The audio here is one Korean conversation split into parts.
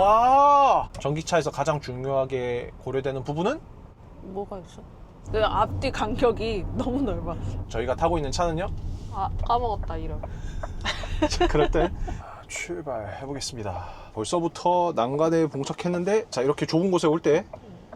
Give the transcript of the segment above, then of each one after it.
와, 전기차에서 가장 중요하게 고려되는 부분은? 뭐가 있어? 내 앞뒤 간격이 너무 넓어. 저희가 타고 있는 차는요? 아, 까먹었다 이름. 그럴 때 출발해 보겠습니다. 벌써부터 난간에 봉착했는데, 자, 이렇게 좁은 곳에 올 때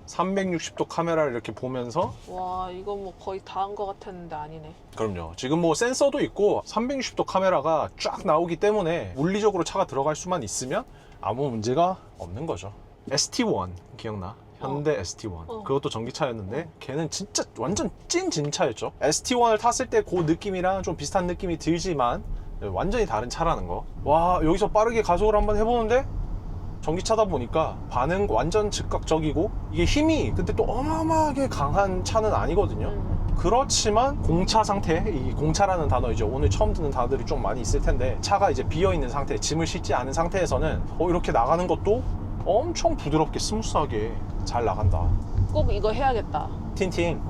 360도 카메라를 이렇게 보면서, 와, 이거 뭐 거의 다 한 것 같았는데 아니네. 그럼요, 지금 뭐 센서도 있고 360도 카메라가 쫙 나오기 때문에 물리적으로 차가 들어갈 수만 있으면 아무 문제가 없는 거죠. ST1 기억나? 현대 ST1 그것도 전기차였는데 걔는 진짜 완전 찐 진차였죠. ST1을 탔을 때 그 느낌이랑 좀 비슷한 느낌이 들지만 완전히 다른 차라는 거. 와, 여기서 빠르게 가속을 한번 해보는데 전기차다 보니까 반응 완전 즉각적이고, 이게 힘이 근데 또 어마어마하게 강한 차는 아니거든요. 그렇지만 공차 상태, 이 공차라는 단어 이제 오늘 처음 듣는 단어들이 좀 많이 있을 텐데, 차가 이제 비어있는 상태, 짐을 싣지 않은 상태에서는 이렇게 나가는 것도 엄청 부드럽게 스무스하게 잘 나간다. 꼭 이거 해야겠다. 틴팅.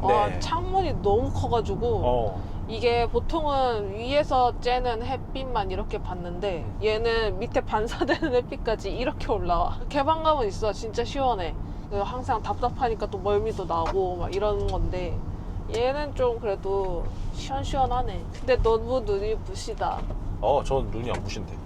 네. 네. 창문이 너무 커가지고 이게 보통은 위에서 쬐는 햇빛만 이렇게 받는데 얘는 밑에 반사되는 햇빛까지 이렇게 올라와. 개방감은 있어. 진짜 시원해. 항상 답답하니까 또 멀미도 나고 막 이러는 건데, 얘는 좀 그래도 시원시원하네. 근데 너무 눈이 부시다. 저 눈이 안 부신데.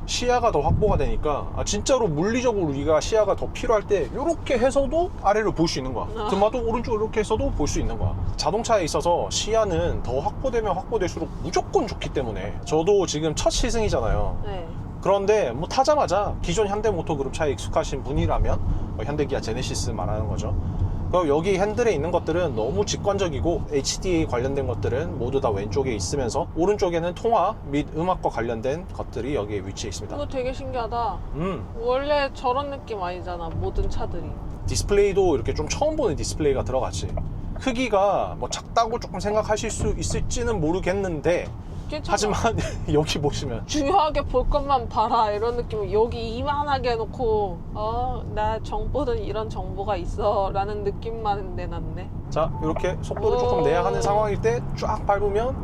시야가 더 확보가 되니까 진짜로 물리적으로 우리가 시야가 더 필요할 때 이렇게 해서도 아래를 볼 수 있는 거야. 드마도 오른쪽 이렇게 해서도 볼 수 있는 거야. 자동차에 있어서 시야는 더 확보되면 확보될수록 무조건 좋기 때문에, 저도 지금 첫 시승이잖아요. 네. 그런데 뭐 타자마자 기존 현대모터그룹 차에 익숙하신 분이라면 현대기아 제네시스 말하는 거죠. 그럼 여기 핸들에 있는 것들은 너무 직관적이고, HDA 관련된 것들은 모두 다 왼쪽에 있으면서 오른쪽에는 통화 및 음악과 관련된 것들이 여기에 위치해 있습니다. 이거 되게 신기하다. 원래 저런 느낌 아니잖아, 모든 차들이. 디스플레이도 이렇게 좀 처음 보는 디스플레이가 들어갔지. 크기가 뭐 작다고 조금 생각하실 수 있을지는 모르겠는데, 괜찮아. 하지만 여기 보시면 중요하게 볼 것만 봐라 이런 느낌은, 여기 이만하게 해놓고 나 정보는 이런 정보가 있어 라는 느낌만 내놨네. 자, 이렇게 속도를 조금 내야 하는 상황일 때 쫙 밟으면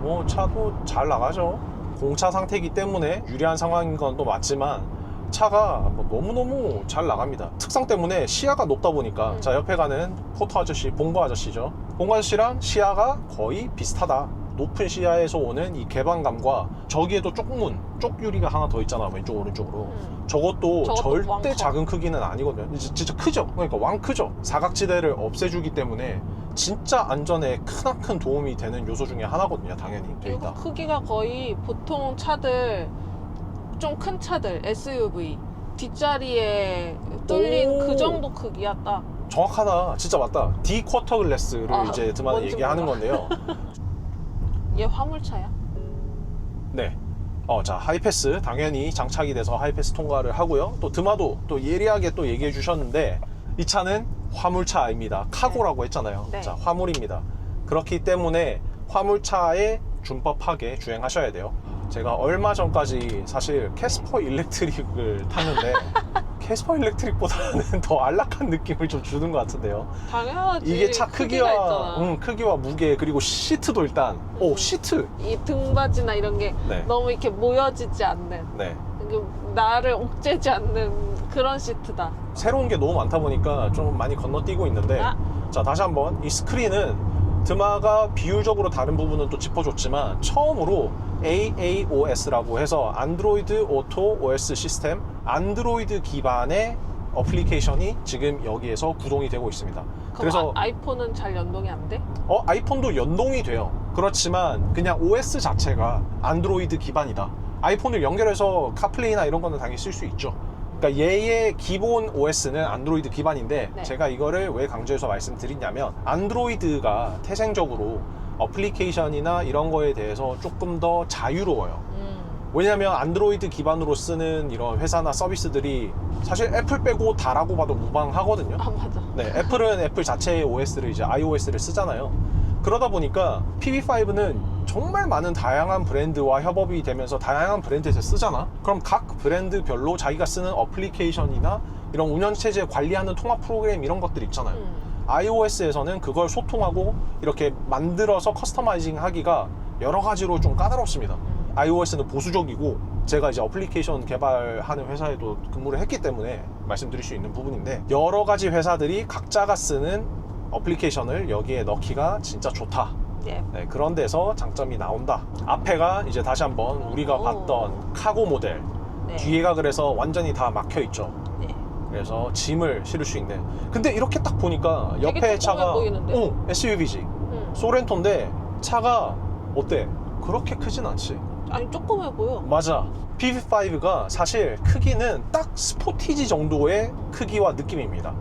뭐 차도 잘 나가죠. 공차 상태이기 때문에 유리한 상황인 건 또 맞지만 차가 뭐 너무너무 잘 나갑니다. 특성 때문에 시야가 높다 보니까 자, 옆에 가는 포터 아저씨, 봉고 아저씨죠. 봉고 아저씨랑 시야가 거의 비슷하다. 높은 시야에서 오는 이 개방감과, 저기에도 쪽유리가 하나 더 있잖아, 왼쪽 오른쪽으로. 저것도 절대 왕커. 작은 크기는 아니거든요. 진짜 크죠. 그러니까 왕크죠. 사각지대를 없애주기 때문에 진짜 안전에 크나큰 도움이 되는 요소 중에 하나거든요. 당연히 돼 있다. 크기가 거의 보통 차들, 좀 큰 차들, SUV 뒷자리에 뚫린 그 정도 크기야. 딱 정확하다. 진짜 맞다. D 쿼터 글래스를 이제 드마는 얘기하는 건데요. 얘 화물차야? 네. 자, 하이패스 당연히 장착이 돼서 하이패스 통과를 하고요. 또 드마도 또 예리하게 또 얘기해 주셨는데, 이 차는 화물차입니다. 카고라고 했잖아요. 네. 자, 화물입니다. 그렇기 때문에 화물차에 준법하게 주행하셔야 돼요. 제가 얼마 전까지 사실 캐스퍼 일렉트릭을 탔는데 캐스퍼 일렉트릭보다는 더 안락한 느낌을 좀 주는 것 같은데요. 당연하지. 이게 차 크기와 무게, 그리고 시트도 일단 시트, 이 등받이나 이런 게 너무 이렇게 모여지지 않는, 나를 옥죄지 않는 그런 시트다. 새로운 게 너무 많다 보니까 좀 많이 건너뛰고 있는데, 자, 다시 한번 이 스크린은 드마가 비율적으로 다른 부분은 또 짚어줬지만 처음으로 AAOS라고 해서 안드로이드 오토 OS 시스템, 안드로이드 기반의 어플리케이션이 지금 여기에서 구동이 되고 있습니다. 그래서 아이폰은 잘 연동이 안 돼? 아이폰도 연동이 돼요. 그렇지만 그냥 OS 자체가 안드로이드 기반이다. 아이폰을 연결해서 카플레이나 이런 거는 당연히 쓸 수 있죠. 그러니까 얘의 기본 OS는 안드로이드 기반인데, 제가 이거를 왜 강조해서 말씀드리냐면, 안드로이드가 태생적으로 어플리케이션이나 이런 거에 대해서 조금 더 자유로워요. 왜냐면 안드로이드 기반으로 쓰는 이런 회사나 서비스들이 사실 애플 빼고 다라고 봐도 무방하거든요. 맞아. 네, 애플은 애플 자체의 OS를 이제 iOS를 쓰잖아요. 그러다 보니까 PV5는 정말 많은 다양한 브랜드와 협업이 되면서 다양한 브랜드에서 쓰잖아. 그럼 각 브랜드별로 자기가 쓰는 어플리케이션이나 이런 운영체제 관리하는 통합 프로그램 이런 것들 있잖아요. iOS에서는 그걸 소통하고 이렇게 만들어서 커스터마이징 하기가 여러 가지로 좀 까다롭습니다. iOS는 보수적이고 제가 이제 어플리케이션 개발하는 회사에도 근무를 했기 때문에 말씀드릴 수 있는 부분인데, 여러 가지 회사들이 각자가 쓰는 어플리케이션을 여기에 넣기가 진짜 좋다. 네, 그런 데서 장점이 나온다. 앞에가 이제 다시 한번 우리가 봤던 카고 모델, 뒤에가 그래서 완전히 다 막혀 있죠. 그래서 짐을 실을 수 있는. 근데 이렇게 딱 보니까 옆에 차가 SUV지. 소렌토인데 차가 어때? 그렇게 크진 않지. 아니 조그매 보여. 맞아. PV5가 사실 크기는 딱 스포티지 정도의 크기와 느낌입니다.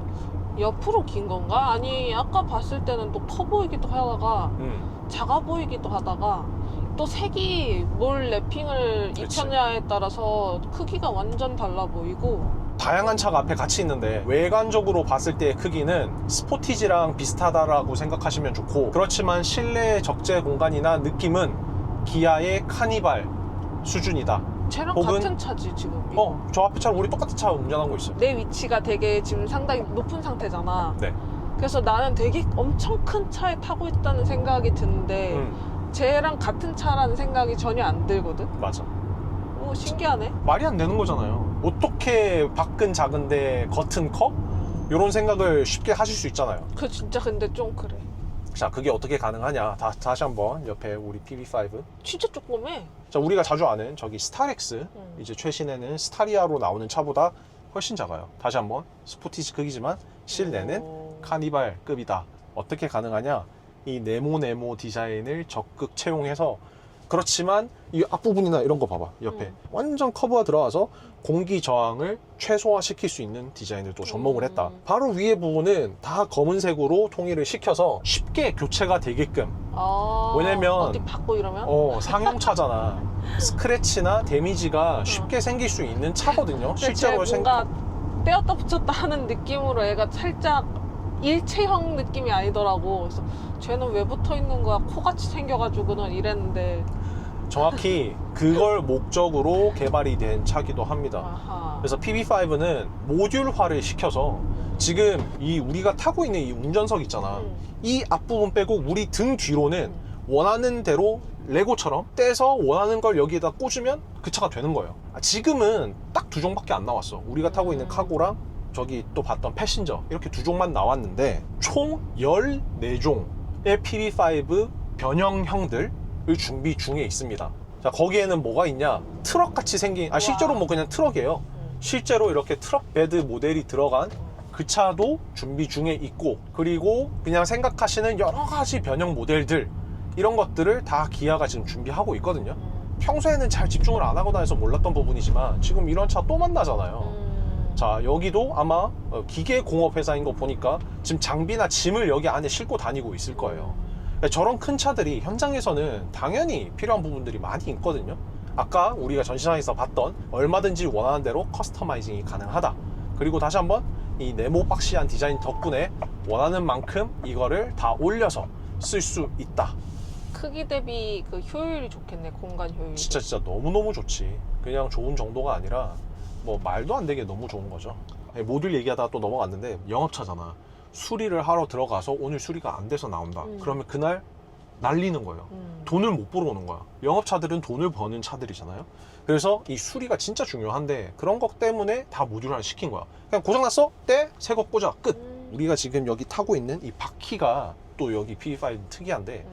옆으로 긴 건가? 아니 아까 봤을 때는 또 커 보이기도 하다가 작아 보이기도 하다가 또 색이 뭘 랩핑을 입혔냐에 따라서 크기가 완전 달라 보이고. 다양한 차가 앞에 같이 있는데 외관적으로 봤을 때의 크기는 스포티지랑 비슷하다라고 생각하시면 좋고, 그렇지만 실내 적재 공간이나 느낌은 기아의 카니발 수준이다. 쟤랑 혹은 같은 차지 지금. 저 앞에 차랑 우리 똑같은 차 운전하고 있어요. 내 위치가 되게 지금 상당히 높은 상태잖아. 네. 그래서 나는 되게 엄청 큰 차에 타고 있다는 생각이 드는데 쟤랑 같은 차라는 생각이 전혀 안 들거든. 맞아. 오, 신기하네. 말이 안 되는 거잖아요. 어떻게 밖은 작은데 겉은 커? 이런 생각을 쉽게 하실 수 있잖아요. 그 진짜 근데 좀 그래. 자, 그게 어떻게 가능하냐. 다시 한번 옆에 우리 PV5. 진짜 조그매. 자, 우리가 자주 아는 저기 스타렉스, 이제 최신에는 스타리아로 나오는 차보다 훨씬 작아요. 다시 한번 스포티지 크기지만 실내는 카니발급이다. 어떻게 가능하냐? 이 네모 디자인을 적극 채용해서. 그렇지만 이 앞부분이나 이런 거 봐봐. 옆에 완전 커브가 들어가서 공기 저항을 최소화시킬 수 있는 디자인을 또 접목을 했다. 바로 위에 부분은 다 검은색으로 통일을 시켜서 쉽게 교체가 되게끔. 왜냐면 어디 받고 이러면? 상용차잖아. 스크래치나 데미지가 쉽게 생길 수 있는 차거든요. 실제로 뭔가 떼었다 붙였다 하는 느낌으로 애가 살짝 일체형 느낌이 아니더라고. 그래서 쟤는 왜 붙어 있는 거야? 코같이 생겨가지고는 이랬는데. 정확히 그걸 목적으로 개발이 된 차기도 합니다. 아하. 그래서 PV5는 모듈화를 시켜서 지금 이 우리가 타고 있는 이 운전석 있잖아. 이 앞부분 빼고 우리 등 뒤로는 원하는 대로 레고처럼 떼서 원하는 걸 여기에다 꽂으면 그 차가 되는 거예요. 지금은 딱 두 종밖에 안 나왔어. 우리가 타고 있는 카고랑 저기 또 봤던 패신저, 이렇게 두 종만 나왔는데 총 14종의 PV5 변형형들을 준비 중에 있습니다. 자, 거기에는 뭐가 있냐? 트럭같이 생긴, 실제로 뭐 그냥 트럭이에요. 실제로 이렇게 트럭 베드 모델이 들어간 그 차도 준비 중에 있고, 그리고 그냥 생각하시는 여러 가지 변형 모델들, 이런 것들을 다 기아가 지금 준비하고 있거든요. 평소에는 잘 집중을 안 하고 다녀서 몰랐던 부분이지만 지금 이런 차 또 만나잖아요. 자, 여기도 아마 기계공업 회사인 거 보니까 지금 장비나 짐을 여기 안에 싣고 다니고 있을 거예요. 저런 큰 차들이 현장에서는 당연히 필요한 부분들이 많이 있거든요. 아까 우리가 전시장에서 봤던 얼마든지 원하는 대로 커스터마이징이 가능하다. 그리고 다시 한번 이 네모 박시한 디자인 덕분에 원하는 만큼 이거를 다 올려서 쓸 수 있다. 크기 대비 그 효율이 좋겠네. 공간 효율이. 진짜 너무너무 좋지. 그냥 좋은 정도가 아니라 뭐 말도 안 되게 너무 좋은 거죠. 모듈 얘기하다가 또 넘어갔는데, 영업차잖아. 수리를 하러 들어가서 오늘 수리가 안 돼서 나온다. 그러면 그날 날리는 거예요. 돈을 못 벌어 오는 거야. 영업차들은 돈을 버는 차들이잖아요. 그래서 이 수리가 진짜 중요한데 그런 것 때문에 다 모듈화를 시킨 거야. 그냥 고장났어? 떼? 새 거 꽂아. 끝. 우리가 지금 여기 타고 있는 이 바퀴가 또 여기 PV5 특이한데,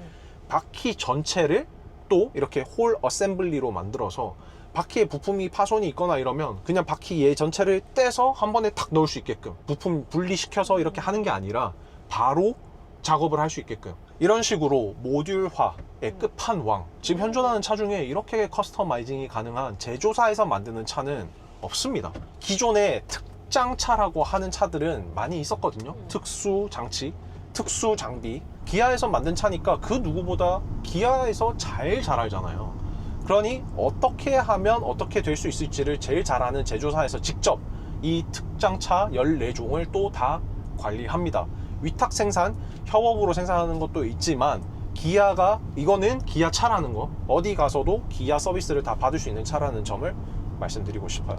바퀴 전체를 또 이렇게 홀 어셈블리로 만들어서 바퀴에 부품이 파손이 있거나 이러면 그냥 바퀴 얘 전체를 떼서 한 번에 탁 넣을 수 있게끔, 부품 분리시켜서 이렇게 하는 게 아니라 바로 작업을 할 수 있게끔, 이런 식으로 모듈화의 끝판왕. 지금 현존하는 차 중에 이렇게 커스터마이징이 가능한 제조사에서 만드는 차는 없습니다. 기존에 특장차라고 하는 차들은 많이 있었거든요. 특수 장치, 특수 장비. 기아에서 만든 차니까 그 누구보다 기아에서 잘 알잖아요. 그러니 어떻게 하면 어떻게 될 수 있을지를 제일 잘 아는 제조사에서 직접 이 특장차 14종을 또 다 관리합니다. 위탁 생산, 협업으로 생산하는 것도 있지만 기아가, 이거는 기아 차라는 거, 어디 가서도 기아 서비스를 다 받을 수 있는 차라는 점을 말씀드리고 싶어요.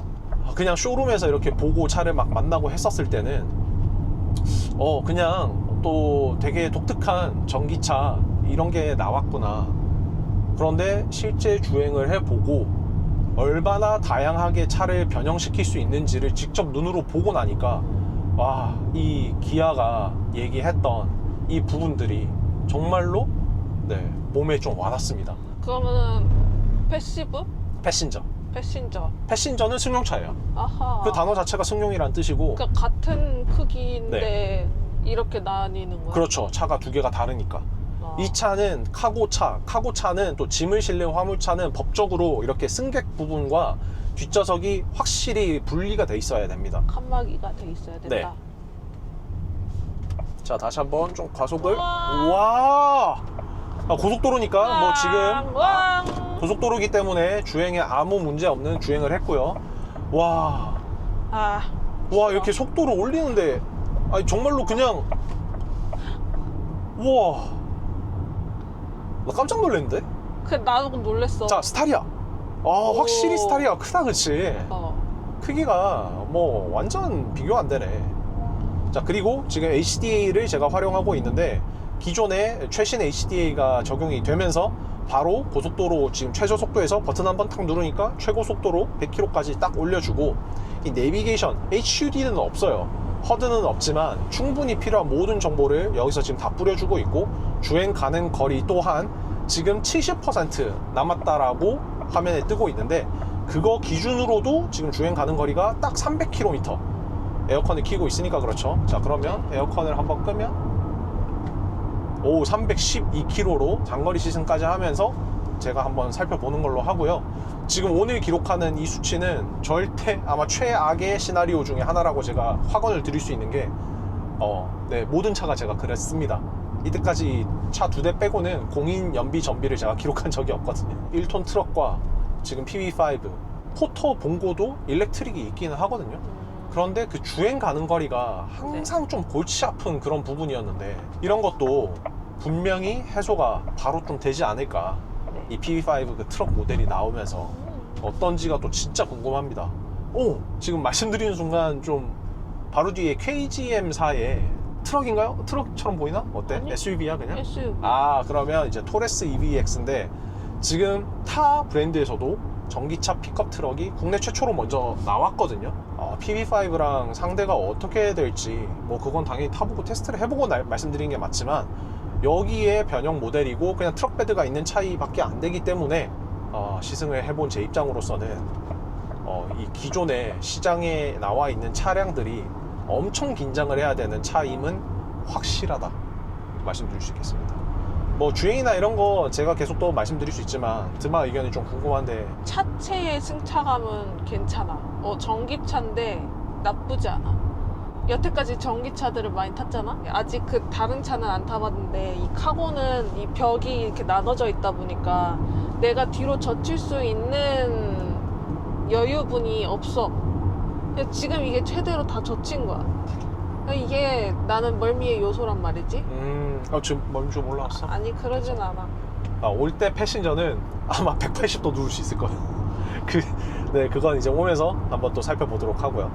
그냥 쇼룸에서 이렇게 보고 차를 막 만나고 했었을 때는 그냥 또 되게 독특한 전기차 이런 게 나왔구나, 그런데 실제 주행을 해보고 얼마나 다양하게 차를 변형시킬 수 있는지를 직접 눈으로 보고 나니까 와, 이 기아가 얘기했던 이 부분들이 정말로 네, 몸에 좀 와닿습니다. 그러면은 패시브? 패신저. 패신저는 승용차예요. 아하. 그 단어 자체가 승용이란 뜻이고. 그러니까 같은 크기인데 이렇게 나뉘는 거야? 그렇죠. 차가 두 개가 다르니까. 이 차는 카고차는 또 짐을 실는 화물차는 법적으로 이렇게 승객 부분과 뒷좌석이 확실히 분리가 돼 있어야 됩니다. 칸막이가 돼 있어야 된다. 네. 자, 다시 한번 좀 과속을. 우와. 우와. 고속도로니까 뭐 지금 왕. 고속도로기 때문에 주행에 아무 문제 없는 주행을 했고요. 와. 와, 이렇게 속도를 올리는데 아니 정말로 그냥 우와. 나 깜짝 놀랐는데? 나도 놀랬어. 자, 스타리아. 확실히 스타리아가 크다, 그치? 크기가 뭐 완전 비교 안 되네. 자, 그리고 지금 HDA를 제가 활용하고 있는데 기존에 최신 HDA가 적용이 되면서 바로 고속도로 지금 최저 속도에서 버튼 한번 탁 누르니까 최고 속도로 100km까지 딱 올려주고, 이 내비게이션 HUD는 없어요. 허드는 없지만 충분히 필요한 모든 정보를 여기서 지금 다 뿌려주고 있고, 주행 가는 거리 또한 지금 70% 남았다라고 화면에 뜨고 있는데, 그거 기준으로도 지금 주행 가는 거리가 딱 300km. 에어컨을 켜고 있으니까 그렇죠. 자, 그러면 에어컨을 한번 끄면 312km로 장거리 시승까지 하면서 제가 한번 살펴보는 걸로 하고요. 지금 오늘 기록하는 이 수치는 절대 아마 최악의 시나리오 중에 하나라고 제가 확언을 드릴 수 있는 게 네, 모든 차가 제가 그랬습니다. 이때까지 차 2대 빼고는 공인 연비 전비를 제가 기록한 적이 없거든요. 1톤 트럭과 지금 PV5 포터 봉고도 일렉트릭이 있기는 하거든요. 그런데 그 주행 가는 거리가 항상 좀 골치 아픈 그런 부분이었는데, 이런 것도 분명히 해소가 바로 좀 되지 않을까. 이 PV5 그 트럭 모델이 나오면서 어떤지가 또 진짜 궁금합니다. 지금 말씀드리는 순간 좀 바로 뒤에 KGM4의 트럭인가요? 트럭처럼 보이나? 어때? 아니, SUV야 그냥? SUV. 그러면 이제 토레스 EVX인데, 지금 타 브랜드에서도 전기차 픽업 트럭이 국내 최초로 먼저 나왔거든요. PV5랑 상대가 어떻게 될지 뭐 그건 당연히 타보고 테스트를 해보고 말씀드리는 게 맞지만, 여기에 변형 모델이고 그냥 트럭 베드가 있는 차이밖에 안 되기 때문에 시승을 해본 제 입장으로서는 이 기존에 시장에 나와 있는 차량들이 엄청 긴장을 해야 되는 차임은 확실하다 말씀드릴 수 있겠습니다. 뭐 주행이나 이런 거 제가 계속 또 말씀드릴 수 있지만 드마 의견이 좀 궁금한데, 차체의 승차감은 괜찮아. 전기차인데 나쁘지 않아. 여태까지 전기차들을 많이 탔잖아. 아직 그 다른 차는 안 타봤는데, 이 카고는 이 벽이 이렇게 나눠져 있다 보니까 내가 뒤로 젖힐 수 있는 여유분이 없어. 지금 이게 최대로 다 젖힌 거야. 이게 나는 멀미의 요소란 말이지. 지금 멀미 좀 올라왔어? 아니, 그러진 않아. 올 때 패신저는 아마 180도 누를 수 있을 거예요. 그건 이제 오면서 한번 또 살펴보도록 하고요.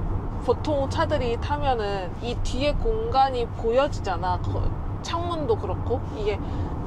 보통 차들이 타면은 이 뒤에 공간이 보여지잖아. 창문도 그렇고. 이게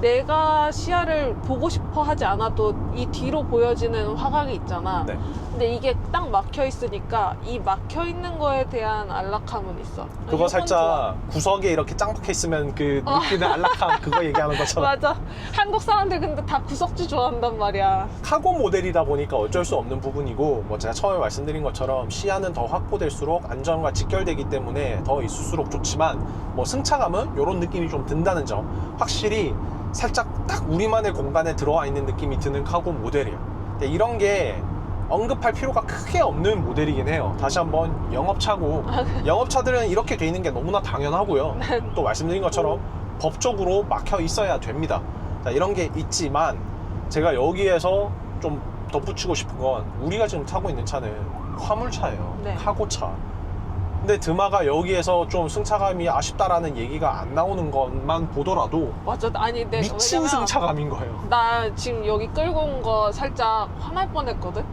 내가 시야를 보고 싶어 하지 않아도 이 뒤로 보여지는 화각이 있잖아. 네. 근데 이게 딱 막혀 있으니까 이 막혀 있는 거에 대한 안락함은 있어. 그거 살짝 구석에 이렇게 짱 박혀 있으면 그 느끼는 안락함, 그거 얘기하는 것처럼. 맞아. 한국 사람들 근데 다 구석지 좋아한단 말이야. 카고 모델이다 보니까 어쩔 수 없는 부분이고, 뭐 제가 처음에 말씀드린 것처럼 시야는 더 확보될수록 안전과 직결되기 때문에 더 있을수록 좋지만, 뭐 승차감은 이런 느낌이 좀 든다는 점, 확실히 살짝 딱 우리만의 공간에 들어와 있는 느낌이 드는 카고 모델이에요. 근데 이런 게 언급할 필요가 크게 없는 모델이긴 해요. 다시 한번 영업차고, 영업차들은 이렇게 돼 있는 게 너무나 당연하고요. 또 말씀드린 것처럼 법적으로 막혀 있어야 됩니다. 자, 이런 게 있지만 제가 여기에서 좀 덧붙이고 싶은 건, 우리가 지금 타고 있는 차는 화물차예요. 네. 카고차. 근데 드마가 여기에서 좀 승차감이 아쉽다라는 얘기가 안 나오는 것만 보더라도 맞아. 아니, 미친 승차감인 거예요. 나 지금 여기 끌고 온 거 살짝 화날 뻔했거든.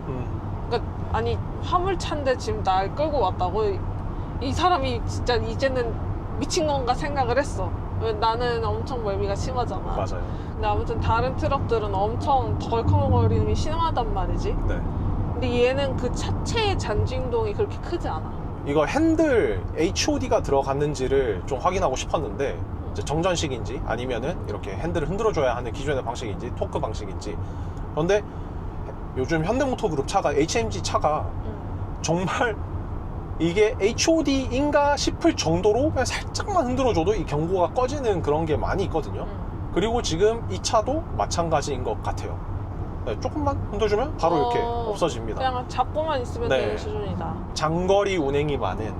그러니까 아니, 화물차인데 지금 날 끌고 왔다고? 이 사람이 진짜 이제는 미친 건가 생각을 했어. 왜 나는 엄청 멀미가 심하잖아. 맞아요. 근데 아무튼 다른 트럭들은 엄청 덜컹거림이 심하단 말이지. 네. 근데 얘는 그 차체의 잔진동이 그렇게 크지 않아. 이거 핸들 HOD가 들어갔는지를 좀 확인하고 싶었는데 이제 정전식인지 아니면은 이렇게 핸들을 흔들어줘야 하는 기존의 방식인지 토크 방식인지. 그런데 요즘 현대모터그룹 차가 HMG 차가 정말 이게 HOD인가 싶을 정도로 그냥 살짝만 흔들어줘도 이 경고가 꺼지는 그런 게 많이 있거든요. 그리고 지금 이 차도 마찬가지인 것 같아요. 네, 조금만 흔들주면 바로 이렇게 없어집니다. 그냥 잡고만 있으면 네. 되는 수준이다. 장거리 운행이 많은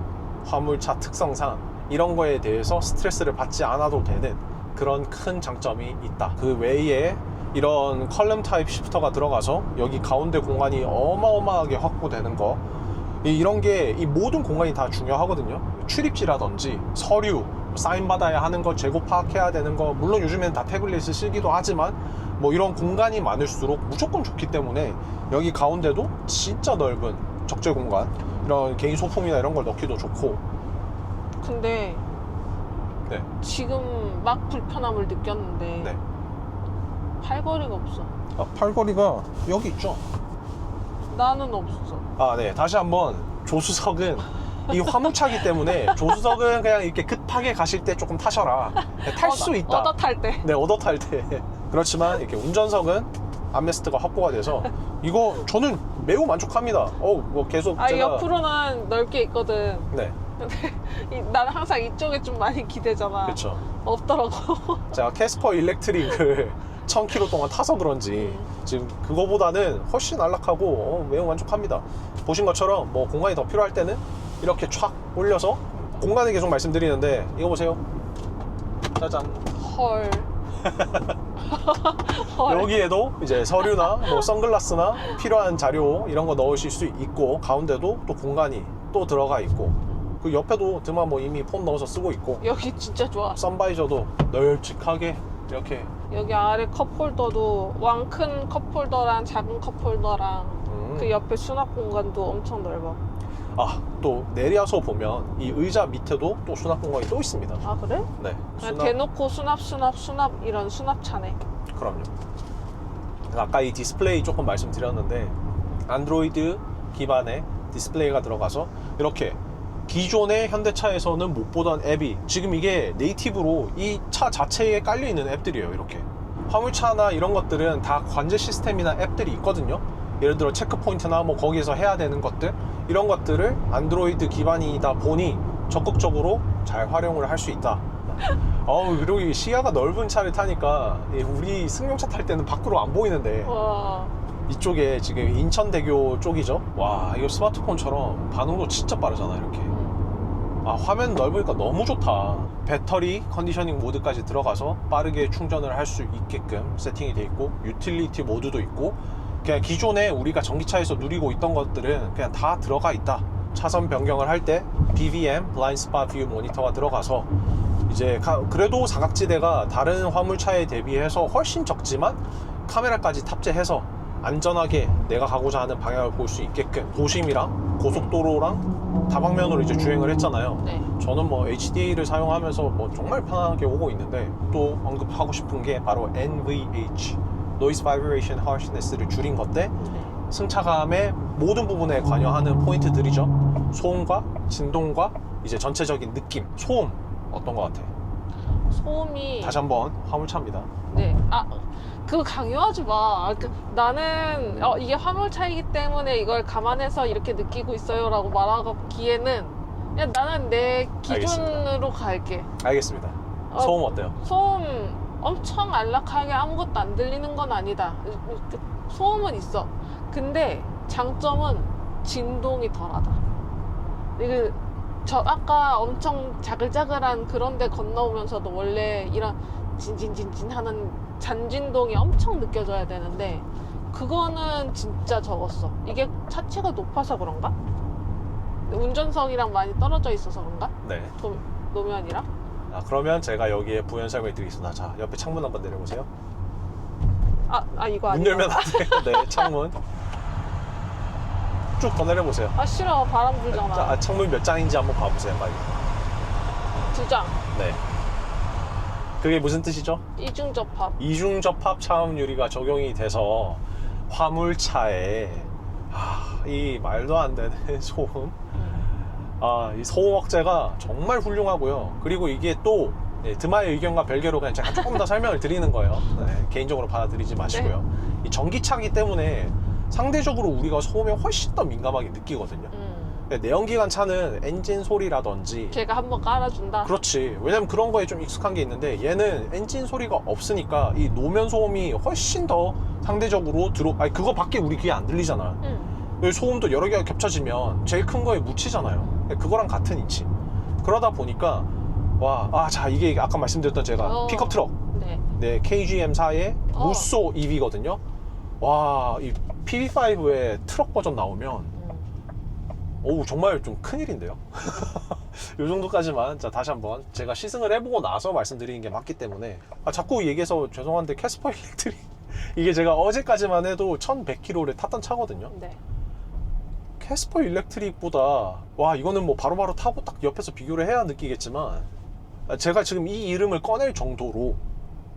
화물차 특성상 이런 거에 대해서 스트레스를 받지 않아도 되는 그런 큰 장점이 있다. 그 외에 이런 컬럼 타입 시프터가 들어가서 여기 가운데 공간이 어마어마하게 확보되는 거, 이런 게 이 모든 공간이 다 중요하거든요. 출입지라든지 서류, 사인 받아야 하는 거, 재고 파악해야 되는 거, 물론 요즘에는 다 태블릿을 쓰기도 하지만 뭐 이런 공간이 많을수록 무조건 좋기 때문에 여기 가운데도 진짜 넓은 적재 공간, 이런 개인 소품이나 이런 걸 넣기도 좋고. 근데 네. 지금 막 불편함을 느꼈는데 네. 팔걸이가 없어. 아, 팔걸이가 여기 있죠. 나는 없어. 아, 네. 다시 한번 조수석은 이 화물차기 때문에 조수석은 그냥 이렇게 급하게 가실 때 조금 타셔라. 탈 수 있다. 얻어 탈 때. 네, 얻어 탈 때. 그렇지만 이렇게 운전석은 암레스트가 확보가 돼서 이거 저는 매우 만족합니다. 뭐 계속 제가 옆으로는 넓게 있거든. 네, 근데 나는 항상 이쪽에 좀 많이 기대잖아. 그렇죠. 없더라고. 제가 캐스퍼 일렉트릭을 1000km 동안 타서 그런지 지금 그거보다는 훨씬 안락하고 매우 만족합니다. 보신 것처럼 뭐 공간이 더 필요할 때는 이렇게 촥 올려서, 공간을 계속 말씀드리는데 이거 보세요. 짜잔. 헐. 헐. 여기에도 이제 서류나 뭐 선글라스나 필요한 자료 이런 거 넣으실 수 있고, 가운데도 또 공간이 또 들어가 있고, 그 옆에도 드마 뭐 이미 폰 넣어서 쓰고 있고, 여기 진짜 좋아. 선바이저도 널찍하게 이렇게. 여기 아래 컵홀더도 왕큰 컵홀더랑 작은 컵홀더랑 그 옆에 수납 공간도 엄청 넓어. 아, 또 내려서 보면 이 의자 밑에도 또 수납 공간이 또 있습니다. 아 그래? 네. 그냥 대놓고 수납 이런 수납차네. 그럼요. 아까 이 디스플레이 조금 말씀드렸는데 안드로이드 기반의 디스플레이가 들어가서 이렇게 기존의 현대차에서는 못 보던 앱이, 지금 이게 네이티브로 이 차 자체에 깔려 있는 앱들이에요. 이렇게 화물차나 이런 것들은 다 관제 시스템이나 앱들이 있거든요. 예를 들어 체크포인트나 뭐 거기에서 해야 되는 것들, 이런 것들을 안드로이드 기반이다 보니 적극적으로 잘 활용을 할 수 있다. 그리고 이 시야가 넓은 차를 타니까 우리 승용차 탈 때는 밖으로 안 보이는데, 와. 이쪽에 지금 인천대교 쪽이죠. 와, 이거 스마트폰처럼 반응도 진짜 빠르잖아. 이렇게 화면 넓으니까 너무 좋다. 배터리 컨디셔닝 모드까지 들어가서 빠르게 충전을 할 수 있게끔 세팅이 돼 있고, 유틸리티 모드도 있고, 그냥 기존에 우리가 전기차에서 누리고 있던 것들은 그냥 다 들어가 있다. 차선 변경을 할 때 BVM 블라인드 스팟 뷰 모니터가 들어가서 이제 그래도 사각지대가 다른 화물차에 대비해서 훨씬 적지만 카메라까지 탑재해서 안전하게 내가 가고자 하는 방향을 볼 수 있게끔, 도심이랑 고속도로랑 다방면으로 이제 주행을 했잖아요. 네. 저는 뭐 HD를 사용하면서 뭐 정말 편하게 오고 있는데, 또 언급하고 싶은 게 바로 NVH, Noise Vibration Harshness를 줄인 건데, 승차감의 모든 부분에 관여하는 포인트들이죠. 소음과 진동과 이제 전체적인 느낌, 소음 어떤 것 같아? 소음이 다시 한번 화물차입니다. 네. 그거 강요하지 마. 나는 이게 화물차이기 때문에 이걸 감안해서 이렇게 느끼고 있어요 라고 말하기에는 그냥 나는 내 기준으로 갈게. 알겠습니다. 소음 어때요? 소음 엄청 안락하게 아무것도 안 들리는 건 아니다. 소음은 있어. 근데 장점은 진동이 덜하다. 저 아까 엄청 자글자글한 그런 데 건너오면서도 원래 이런 진진진진 하는 잔진동이 엄청 느껴져야 되는데, 그거는 진짜 적었어. 이게 차체가 높아서 그런가? 운전석이랑 많이 떨어져 있어서 그런가? 네. 노면이랑? 그러면 제가 여기에 부연 설명을 드리겠습니다. 자, 옆에 창문 한번 내려보세요. 이거 문 아니야. 열면 안 돼요. 네, 창문 쭉 더 내려보세요. 싫어. 바람 불잖아. 창문 몇 장인지 한번 봐보세요, 빨리. 2장. 네. 그게 무슨 뜻이죠? 이중접합. 이중접합 차음 유리가 적용이 돼서 화물차에 이 말도 안 되는 소음, 이 소음 억제가 정말 훌륭하고요. 그리고 이게 또 드마의 의견과 별개로 그냥 제가 조금 더 설명을 드리는 거예요. 개인적으로 받아들이지 마시고요. 이 전기차기 때문에 상대적으로 우리가 소음에 훨씬 더 민감하게 느끼거든요. 내연기관 차는 엔진 소리라든지 걔가 한번 깔아준다. 그렇지. 왜냐면 그런 거에 좀 익숙한 게 있는데 얘는 엔진 소리가 없으니까 이 노면 소음이 훨씬 더 상대적으로 그거 밖에 우리 귀에 안 들리잖아. 소음도 여러 개가 겹쳐지면 제일 큰 거에 묻히잖아요. 그거랑 같은 위치. 그러다 보니까 자, 이게 아까 말씀드렸던 제가 픽업 트럭 네, KGM4의 무쏘 EV거든요. 이 PV5의 트럭 버전 나오면 정말 좀 큰일인데요. 요 정도까지만 다시 한번 제가 시승을 해보고 나서 말씀드리는 게 맞기 때문에 자꾸 얘기해서 죄송한데 캐스퍼 일렉트릭 이게 제가 어제까지만 해도 1100km를 탔던 차거든요. 캐스퍼 일렉트릭보다 이거는 뭐 바로바로 타고 딱 옆에서 비교를 해야 느끼겠지만 제가 지금 이 이름을 꺼낼 정도로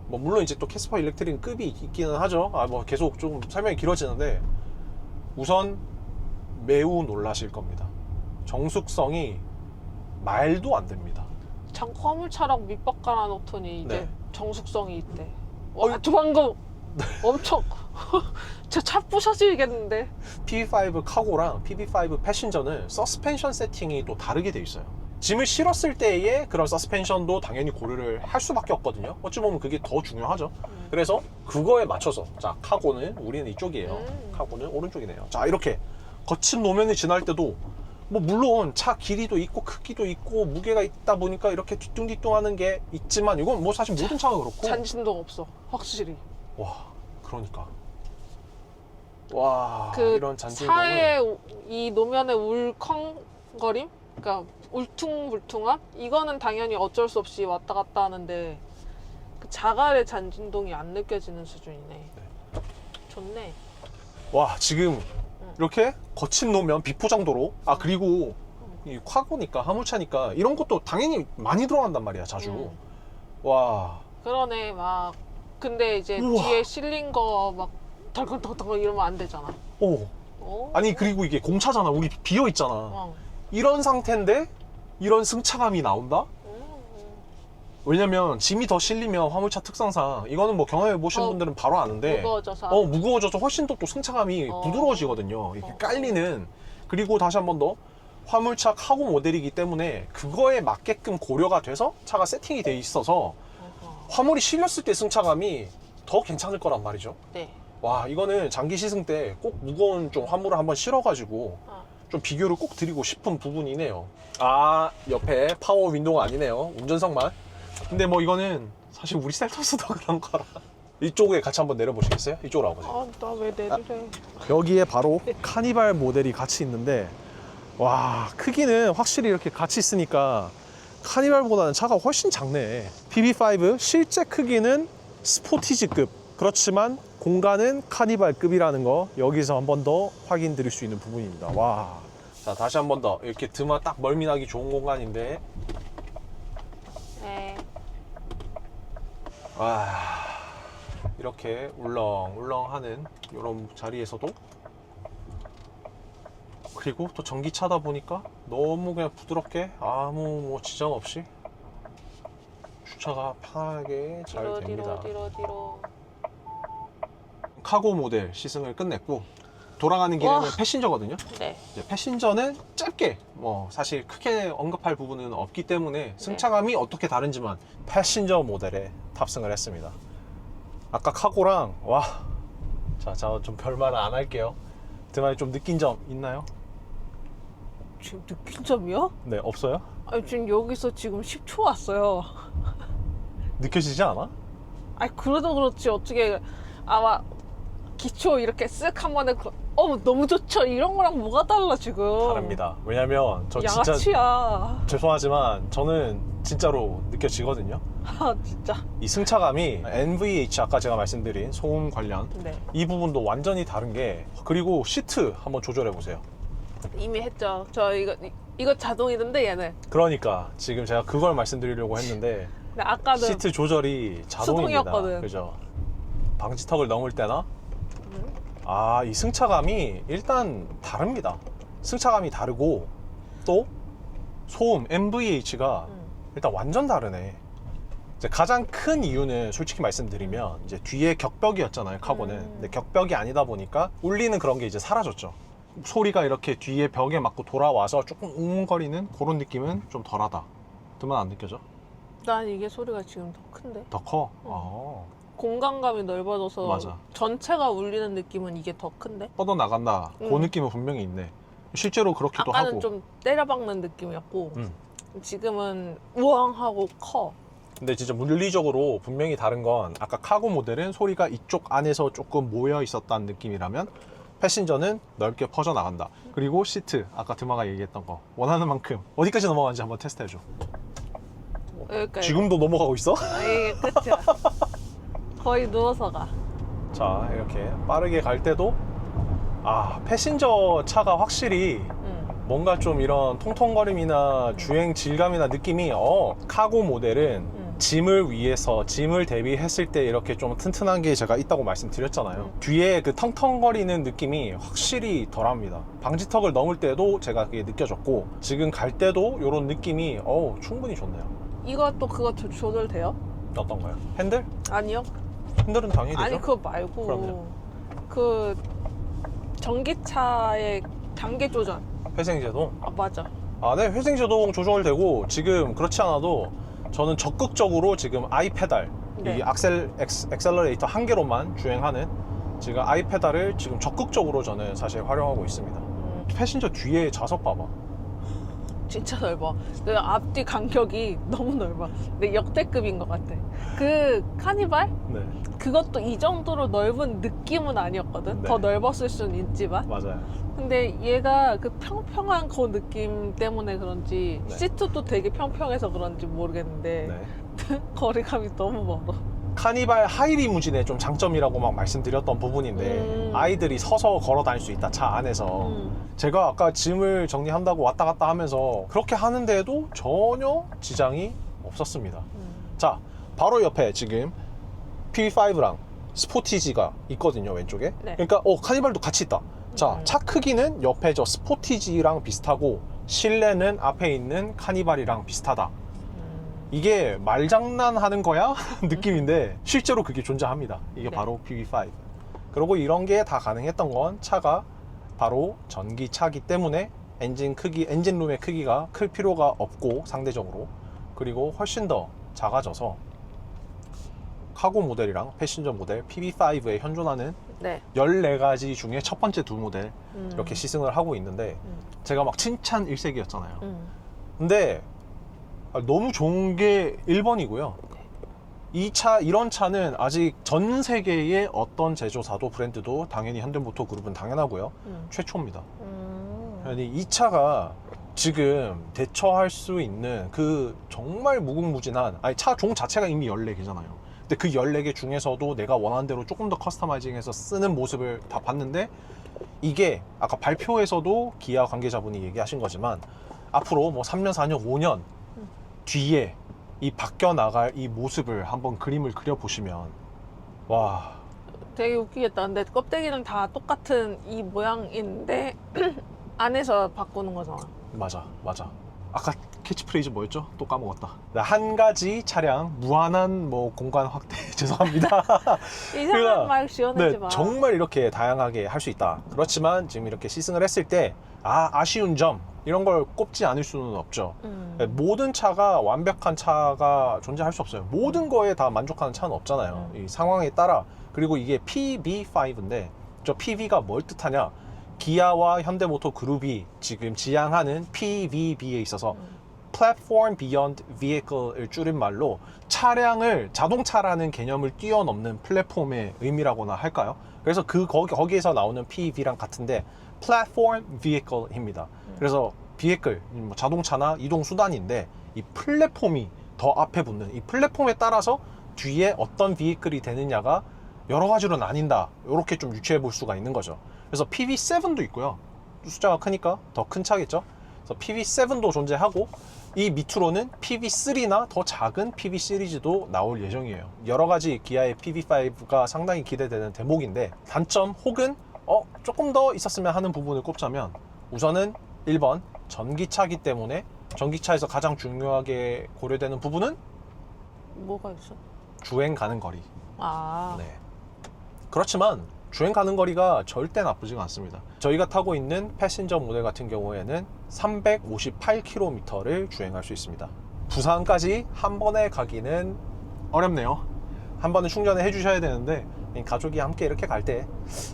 물론 이제 또 캐스퍼 일렉트릭 급이 있기는 하죠. 계속 좀 설명이 길어지는데 우선 매우 놀라실 겁니다. 정숙성이 말도 안 됩니다. 자꾸 화물차랑 밑밥 깔아놓더니 이제 정숙성이 있대. 방금 엄청 저 차 부셔지겠는데. PV5 카고랑 PV5 패신저는 서스펜션 세팅이 또 다르게 돼 있어요. 짐을 실었을 때의 그런 서스펜션도 당연히 고려를 할 수밖에 없거든요. 어찌 보면 그게 더 중요하죠. 그래서 그거에 맞춰서 카고는 우리는 이쪽이에요. 카고는 오른쪽이네요. 이렇게 거친 노면을 지날 때도 물론 차 길이도 있고 크기도 있고 무게가 있다 보니까 이렇게 뒤뚱뒤뚱 하는 게 있지만 이건 사실 모든 차가 그렇고 잔진동 없어 확실히. 그러니까 이런 잔진동은 차의 이 노면의 울컹거림? 그러니까 울퉁불퉁함? 이거는 당연히 어쩔 수 없이 왔다 갔다 하는데 그 자갈의 잔진동이 안 느껴지는 수준이네. 좋네. 지금 이렇게 거친 노면 비포장도로 그리고 이 카고니까 화물차니까 이런 것도 당연히 많이 들어간단 말이야 자주. 그러네. 근데 이제 뒤에 실린 거 덜컹덜컹 이러면 안 되잖아. 아니 그리고 이게 공차잖아. 우리 비어 있잖아. 이런 상태인데 이런 승차감이 나온다? 왜냐면 짐이 더 실리면 화물차 특성상 이거는 경험해 보신 분들은 바로 아는데 무거워져서 훨씬 더 또 승차감이 부드러워지거든요. 이렇게 깔리는. 그리고 다시 한 번 더 화물차 카고 모델이기 때문에 그거에 맞게끔 고려가 돼서 차가 세팅이 돼 있어서 화물이 실렸을 때 승차감이 더 괜찮을 거란 말이죠. 이거는 장기 시승 때 꼭 무거운 좀 화물을 한번 실어가지고 좀 비교를 꼭 드리고 싶은 부분이네요. 옆에 파워 윈도우가 아니네요. 운전석만. 근데 이거는 사실 우리 셀토스도 그런 거라. 이쪽에 같이 한번 내려보시겠어요? 이쪽으로 와보세요. 나 왜 내리래? 여기에 바로 카니발 모델이 같이 있는데 크기는 확실히 이렇게 같이 있으니까 카니발보다는 차가 훨씬 작네. PV5 실제 크기는 스포티지급, 그렇지만 공간은 카니발급이라는 거 여기서 한 번 더 확인 드릴 수 있는 부분입니다. 자, 다시 한 번 더 이렇게 드마 딱 멀미나기 좋은 공간인데 이렇게 울렁울렁하는 이런 자리에서도 그리고 또 전기차다 보니까 너무 그냥 부드럽게 아무 지장 없이 주차가 편하게 잘 됩니다. 뒤로. 카고 모델 시승을 끝냈고 돌아가는 길에는 패신저거든요. 이제 패신저는 짧게 사실 크게 언급할 부분은 없기 때문에 승차감이 어떻게 다른지만 패신저 모델에 탑승을 했습니다. 아까 카고랑 자 좀 별말 안 할게요. 드마에 좀 느낀 점 있나요? 지금 느낀 점이요? 네, 없어요? 지금 여기서 지금 10초 왔어요. 느껴지지 않아? 그래도 그렇지 어떻게 기초 이렇게 쓱 한 번에 너무 좋죠. 이런 거랑 뭐가 달라 지금. 다릅니다. 왜냐면 저 양아치야. 진짜 죄송하지만 저는 진짜로 느껴지거든요. 진짜. 이 승차감이 NVH 아까 제가 말씀드린 소음 관련 이 부분도 완전히 다른 게 그리고 시트 한번 조절해 보세요. 이미 했죠. 저 이거 자동이던데 얘는. 그러니까 지금 제가 그걸 말씀드리려고 했는데 근데 아까는 시트 조절이 자동입니다. 수동이었거든. 그죠? 방지턱을 넘을 때나 음. 이 승차감이 일단 다릅니다. 승차감이 다르고 또 소음 NVH가 일단 완전 다르네. 이제 가장 큰 이유는 솔직히 말씀드리면 이제 뒤에 격벽이었잖아요, 카고는. 근데 격벽이 아니다 보니까 울리는 그런 게 이제 사라졌죠. 소리가 이렇게 뒤에 벽에 맞고 돌아와서 조금 웅웅거리는 그런 느낌은 좀 덜하다. 드만 안 느껴져? 난 이게 소리가 지금 더 큰데. 더 커? 공간감이 넓어져서 맞아. 전체가 울리는 느낌은 이게 더 큰데. 뻗어나간다. 그 느낌은 분명히 있네. 실제로 그렇기도 아까는 하고. 좀 때려박는 느낌이었고 지금은 우왕하고 커. 근데 진짜 물리적으로 분명히 다른 건 아까 카고 모델은 소리가 이쪽 안에서 조금 모여 있었다는 느낌이라면 패신저는 넓게 퍼져나간다. 그리고 시트, 아까 드마가 얘기했던 거 원하는 만큼 어디까지 넘어가는지 한번 테스트해줘. 여기까지. 지금도 넘어가고 있어? 이게 끝이야. 거의 누워서 가. 자, 이렇게 빠르게 갈 때도 패신저 차가 확실히 뭔가 좀 이런 통통거림이나 주행 질감이나 느낌이 카고 모델은 짐을 위해서 짐을 대비했을 때 이렇게 좀 튼튼한 게 제가 있다고 말씀드렸잖아요. 뒤에 그 텅텅거리는 느낌이 확실히 덜합니다. 방지턱을 넘을 때도 제가 그게 느껴졌고 지금 갈 때도 이런 느낌이 충분히 좋네요. 이것도 그거 조절돼요? 어떤 거요? 핸들? 아니요. 핸들은 당연히 되죠. 아니 그거 말고 그럼요. 그 전기차의 단계 조절. 회생제동? 맞아. 네, 회생제동 조절되고 지금 그렇지 않아도 저는 적극적으로 지금 아이페달, 네. 이 엑셀러레이터 한 개로만 주행하는 지금 아이페달을 지금 적극적으로 저는 사실 활용하고 있습니다. 패신저 뒤에 좌석 봐봐. 진짜 넓어. 그 앞뒤 간격이 너무 넓어. 근데 역대급인 것 같아. 그 카니발? 네, 그것도 이 정도로 넓은 느낌은 아니었거든. 네. 더 넓었을 수는 있지만. 맞아요. 근데 얘가 그 평평한 그 느낌 때문에 그런지 네. 시트도 되게 평평해서 그런지 모르겠는데 네. 거리감이 너무 멀어. 카니발 하이리무진의 좀 장점이라고 막 말씀드렸던 부분인데 아이들이 서서 걸어 다닐 수 있다, 차 안에서. 제가 아까 짐을 정리한다고 왔다 갔다 하면서 그렇게 하는데도 전혀 지장이 없었습니다. 자, 바로 옆에 지금 PV5랑 스포티지가 있거든요, 왼쪽에. 네. 그러니까 카니발도 같이 있다. 자, 차 크기는 옆에 저 스포티지랑 비슷하고 실내는 앞에 있는 카니발이랑 비슷하다. 이게 말장난하는 거야? 느낌인데 실제로 그게 존재합니다. 이게 네. 바로 PV5. 그리고 이런 게 다 가능했던 건 차가 바로 전기차기 때문에 엔진룸의 크기가 클 필요가 없고 상대적으로, 그리고 훨씬 더 작아져서 카고 모델이랑 패신저 모델 PV5에 현존하는 네. 14가지 중에 첫 번째 두 모델 이렇게 시승을 하고 있는데 제가 막 칭찬 일색이었잖아요. 근데 너무 좋은 게 1번이고요. 이런 차는 아직 전 세계의 어떤 제조사도 브랜드도 당연히 현대모터그룹은 당연하고요. 최초입니다. 아니, 이 차가 지금 대처할 수 있는 그 정말 무궁무진한, 차 종 자체가 이미 14개잖아요. 근데 그 14개 중에서도 내가 원하는 대로 조금 더 커스터마이징해서 쓰는 모습을 다 봤는데, 이게 아까 발표에서도 기아 관계자분이 얘기하신 거지만 앞으로 뭐 3년, 4년, 5년 뒤에 이 바뀌어 나갈 이 모습을 한번 그림을 그려보시면, 와, 되게 웃기겠다. 근데 껍데기는 다 똑같은 이 모양인데 안에서 바꾸는 거잖아. 맞아. 아까 캐치프레이즈 뭐였죠? 또 까먹었다. 한 가지 차량 무한한 뭐 공간 확대. 죄송합니다. 이상한 말 지어내지 네, 마. 정말 이렇게 다양하게 할 수 있다. 그렇지만 지금 이렇게 시승을 했을 때 아쉬운 점, 이런 걸 꼽지 않을 수는 없죠. 모든 차가 완벽한 차가 존재할 수 없어요. 모든 거에 다 만족하는 차는 없잖아요. 이 상황에 따라. 그리고 이게 PV5인데 저 PV가 뭘 뜻하냐? 기아와 현대모터 그룹이 지금 지향하는 PVB에 있어서 Platform Beyond Vehicle을 줄임말로 자동차라는 개념을 뛰어넘는 플랫폼의 의미라고나 할까요? 그래서 거기에서 나오는 PV랑 같은데 Platform Vehicle입니다. 그래서 vehicle, 자동차나 이동수단인데 이 플랫폼이 더 앞에 붙는, 이 플랫폼에 따라서 뒤에 어떤 vehicle이 되느냐가 여러 가지로 나뉜다. 이렇게 좀 유추해 볼 수가 있는 거죠. 그래서 PV7도 있고요. 숫자가 크니까 더 큰 차겠죠. 그래서 PV7도 존재하고, 이 밑으로는 PV3나 더 작은 PV 시리즈도 나올 예정이에요. 여러 가지 기아의 PV5가 상당히 기대되는 대목인데, 단점 혹은 조금 더 있었으면 하는 부분을 꼽자면, 우선은 1번 전기차기 때문에 전기차에서 가장 중요하게 고려되는 부분은 뭐가 있어? 주행 가는 거리. 아. 네. 그렇지만 주행 가는 거리가 절대 나쁘지가 않습니다. 저희가 타고 있는 패신저 모델 같은 경우에는 358km를 주행할 수 있습니다. 부산까지 한 번에 가기는 어렵네요. 한 번은 충전을 해주셔야 되는데, 가족이 함께 이렇게 갈 때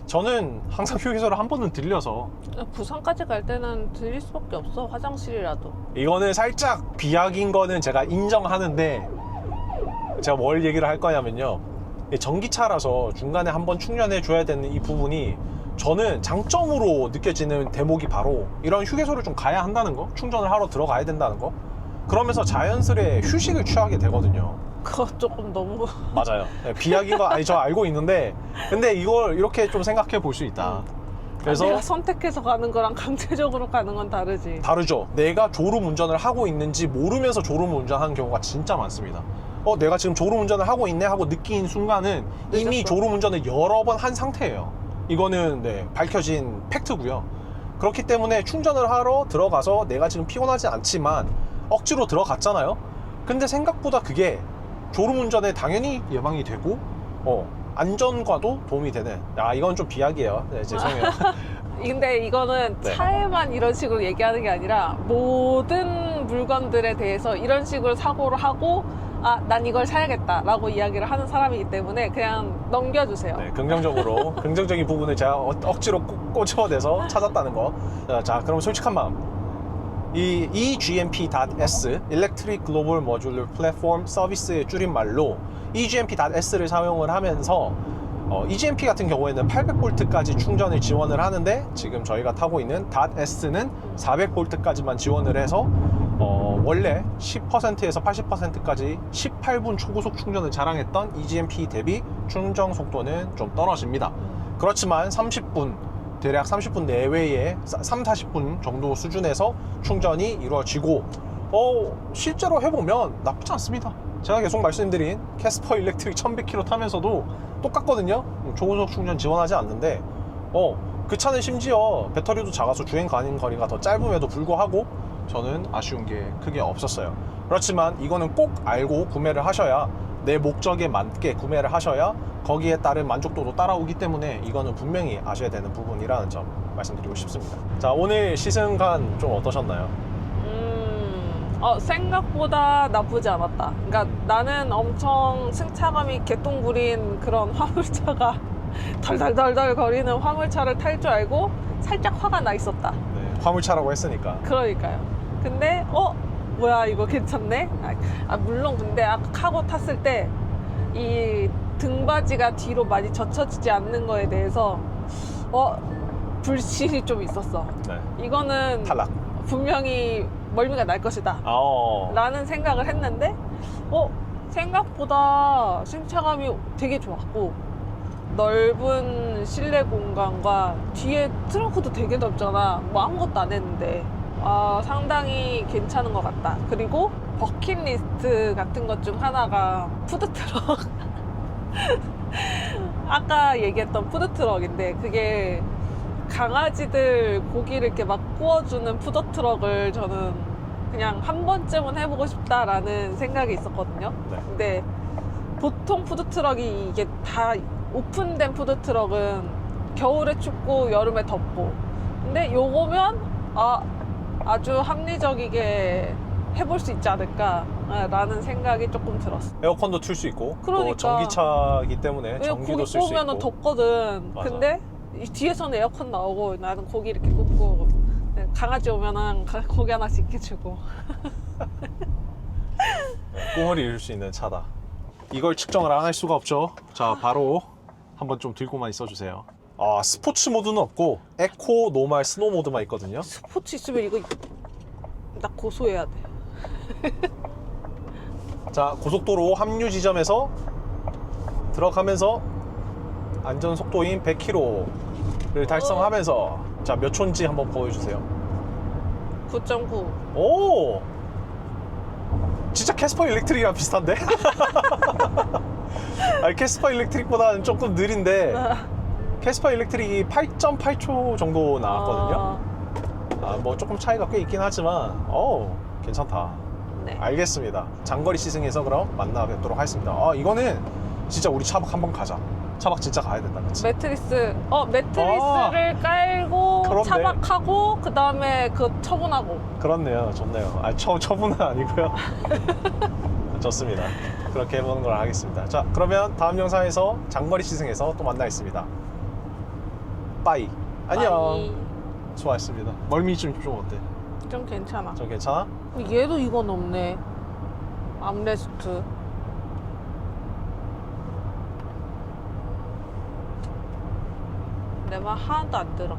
저는 항상 휴게소를 한 번은 들려서, 부산까지 갈 때는 들릴 수밖에 없어. 화장실이라도. 이거는 살짝 비약인 거는 제가 인정하는데, 제가 뭘 얘기를 할 거냐면요, 전기차라서 중간에 한번 충전해 줘야 되는 이 부분이 저는 장점으로 느껴지는 대목이 바로 이런 휴게소를 좀 가야 한다는 거, 충전을 하러 들어가야 된다는 거, 그러면서 자연스레 휴식을 취하게 되거든요. 그거 조금 너무. 맞아요. 비약인 거 아니, 저 알고 있는데, 근데 이걸 이렇게 좀 생각해 볼 수 있다. 그래서 내가 선택해서 가는 거랑 강제적으로 가는 건 다르지. 다르죠. 내가 졸음 운전을 하고 있는지 모르면서 졸음 운전하는 경우가 진짜 많습니다. 내가 지금 졸음 운전을 하고 있네 하고 느낀 순간은 이미 늦었어. 졸음 운전을 여러 번 한 상태예요. 이거는 밝혀진 팩트고요. 그렇기 때문에 충전을 하러 들어가서 내가 지금 피곤하지 않지만 억지로 들어갔잖아요. 근데 생각보다 그게 졸음 운전에 당연히 예방이 되고 안전과도 도움이 되는, 이건 좀 비약이에요. 네, 죄송해요. 근데 이거는 네. 차에만 이런 식으로 얘기하는 게 아니라 모든 물건들에 대해서 이런 식으로 사고를 하고, 난 이걸 사야겠다 라고 이야기를 하는 사람이기 때문에 그냥 넘겨주세요. 네, 긍정적으로 긍정적인 부분을 제가 억지로 꽂혀내서 찾았다는 거. 자, 그럼 솔직한 마음, 이 EGMP.S Electric Global Modular Platform Service의 줄임말로 EGMP.S를 사용을 하면서 EGMP 같은 경우에는 800V까지 충전을 지원을 하는데, 지금 저희가 타고 있는 .S는 400V까지만 지원을 해서 원래 10%에서 80%까지 18분 초고속 충전을 자랑했던 EGMP 대비 충전 속도는 좀 떨어집니다. 그렇지만 30분, 대략 30분 내외에 3-40분 정도 수준에서 충전이 이루어지고, 실제로 해보면 나쁘지 않습니다. 제가 계속 말씀드린 캐스퍼 일렉트릭 1100km 타면서도 똑같거든요. 초고속 충전 지원하지 않는데, 그 차는 심지어 배터리도 작아서 주행 가는 거리가 더 짧음에도 불구하고 저는 아쉬운 게 크게 없었어요. 그렇지만 이거는 꼭 알고 구매를 하셔야, 내 목적에 맞게 구매를 하셔야 거기에 따른 만족도도 따라오기 때문에 이거는 분명히 아셔야 되는 부분이라는 점 말씀드리고 싶습니다. 자, 오늘 시승간 좀 어떠셨나요? 생각보다 나쁘지 않았다. 그러니까 나는 엄청 승차감이 개똥부린 그런 화물차가 덜덜덜덜 거리는 화물차를 탈 줄 알고 살짝 화가 나 있었다. 네, 화물차라고 했으니까. 그러니까요. 근데 뭐야 이거 괜찮네? 물론 근데 아까 카고 탔을 때 이 등받이가 뒤로 많이 젖혀지지 않는 거에 대해서 불신이 좀 있었어. 네. 이거는 탈락. 분명히 멀미가 날 것이다 라는 생각을 했는데 생각보다 승차감이 되게 좋았고, 넓은 실내 공간과 뒤에 트렁크도 되게 넓잖아. 뭐 아무것도 안 했는데 상당히 괜찮은 것 같다. 그리고 버킷리스트 같은 것 중 하나가 푸드트럭. 아까 얘기했던 푸드트럭인데, 그게 강아지들 고기를 이렇게 막 구워주는 푸드트럭을 저는 그냥 한 번쯤은 해보고 싶다라는 생각이 있었거든요. 네. 근데 보통 푸드트럭이 이게 다 오픈된 푸드트럭은 겨울에 춥고 여름에 덥고, 근데 요거면 아주 합리적이게 해볼 수 있지 않을까 라는 생각이 조금 들었어. 에어컨도 틀 수 있고, 그러니까. 또 전기차이기 때문에 전기도 쓸 수 있고. 고기 구우면 덥거든. 맞아. 근데 이 뒤에서는 에어컨 나오고 나는 고기 이렇게 굽고, 강아지 오면은 고기 하나씩 이렇게 주고. 꿈을 이룰 수 있는 차다. 이걸 측정을 안 할 수가 없죠. 자, 바로 한번 좀 들고만 있어주세요. 스포츠 모드는 없고 에코, 노멀, 스노우 모드만 있거든요. 스포츠 있으면 이거 나 고소해야 돼. 자, 고속도로 합류 지점에서 들어가면서 안전 속도인 100km를 달성하면서 자, 몇 초인지 한번 보여주세요. 9.9. 오! 진짜 캐스퍼 일렉트릭이랑 비슷한데? 아니, 캐스퍼 일렉트릭보다는 조금 느린데 캐스퍼 일렉트릭이 8.8초 정도 나왔거든요. 뭐 조금 차이가 꽤 있긴 하지만 괜찮다. 네. 알겠습니다. 장거리 시승에서 그럼 만나 뵙도록 하겠습니다. 이거는 진짜 우리 차박 한번 가자. 차박 진짜 가야 된다, 그치? 매트리스를 깔고 그렇네. 차박하고 그 다음에 그 처분하고. 그렇네요. 좋네요. 처분은 아니고요. 좋습니다. 그렇게 해보는 걸 하겠습니다. 자, 그러면 다음 영상에서 장거리 시승에서 또 만나겠습니다. 빠이. 안녕. 빠이. 수고하셨습니다. 멀미 좀 어때? 좀 괜찮아. 좀 괜찮아? 얘도 이건 없네. 암레스트. 내 말 하나도 안 들어.